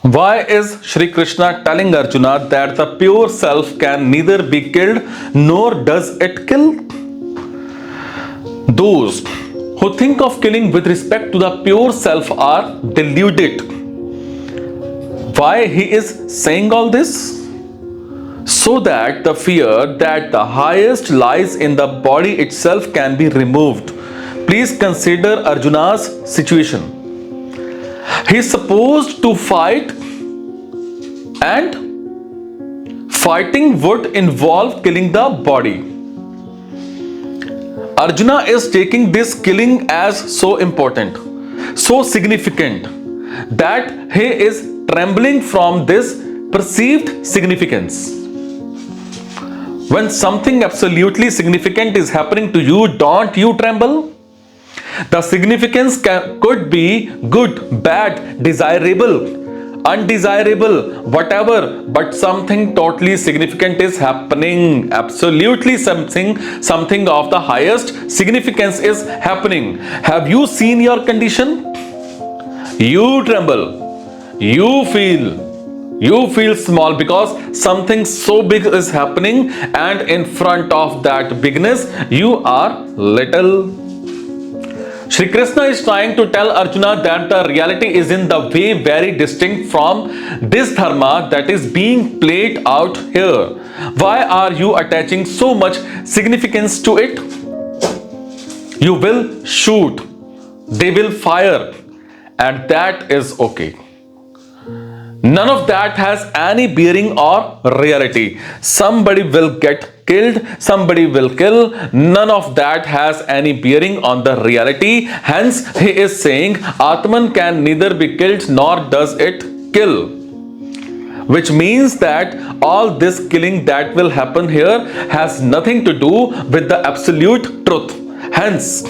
Why is Shri Krishna telling Arjuna that the pure self can neither be killed nor does it kill? Those who think of killing with respect to the pure self are deluded. Why he is saying all this? So that the fear that the highest lies in the body itself can be removed. Please consider Arjuna's situation. He is supposed to fight, and fighting would involve killing the body. Arjuna is taking this killing as so important, so significant, that he is trembling from this perceived significance. When something absolutely significant is happening to you, don't you tremble? The significance could be good, bad, desirable, undesirable, whatever, but something totally significant is happening. Absolutely something of the highest significance is happening. Have you seen your condition? You tremble, you feel small because something so big is happening, and in front of that bigness you are little. Shri Krishna is trying to tell Arjuna that the reality is in the way very distinct from this dharma that is being played out here. Why are you attaching so much significance to it? You will shoot, they will fire, and that is okay. None of that has any bearing or reality. Somebody will get killed, somebody will kill. None of that has any bearing on the reality. Hence, he is saying Atman can neither be killed nor does it kill. Which means that all this killing that will happen here has nothing to do with the absolute truth. Hence,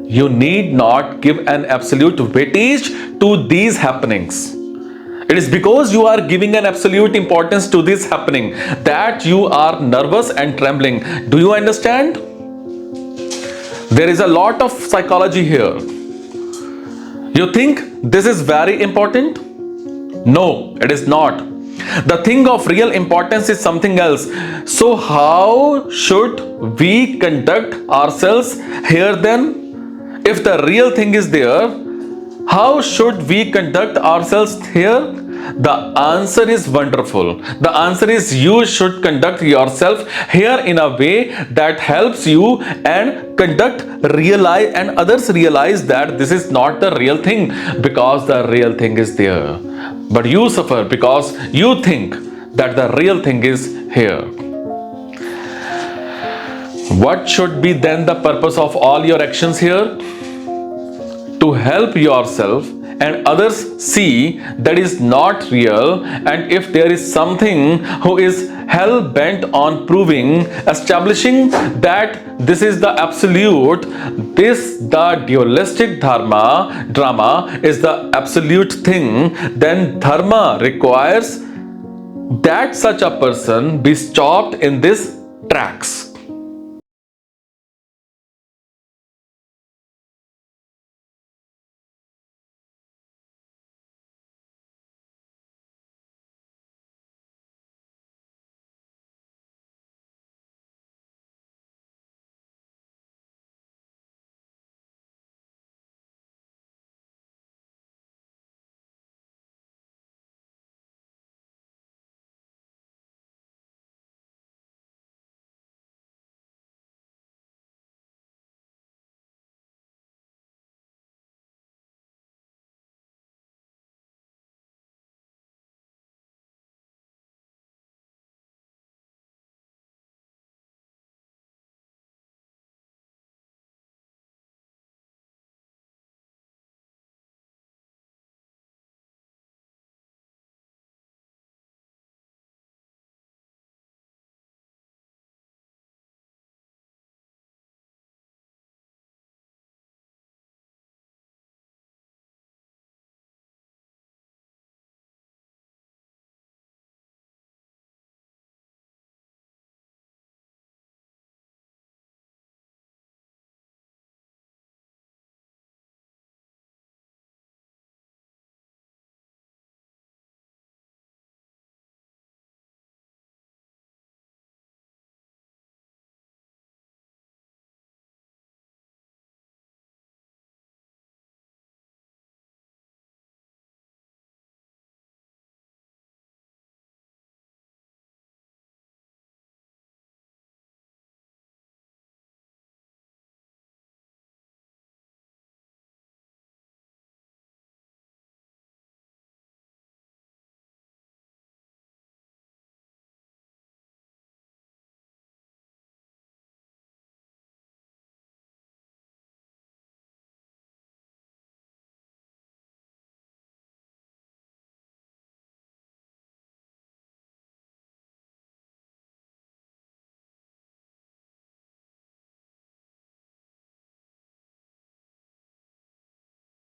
you need not give an absolute weightage to these happenings. It is because you are giving an absolute importance to this happening that you are nervous and trembling. Do you understand? There is a lot of psychology here. You think this is very important? No, it is not. The thing of real importance is something else. So how should we conduct ourselves here then? If the real thing is there, how should we conduct ourselves here? The answer is wonderful. The answer is you should conduct yourself here in a way that helps you and realize and others realize that this is not the real thing, because the real thing is there. But you suffer because you think that the real thing is here. What should be then the purpose of all your actions here? To help yourself and others see that is not real, and if there is something who is hell-bent on proving, establishing that this is the absolute, the dualistic drama is the absolute thing, then dharma requires that such a person be stopped in this tracks.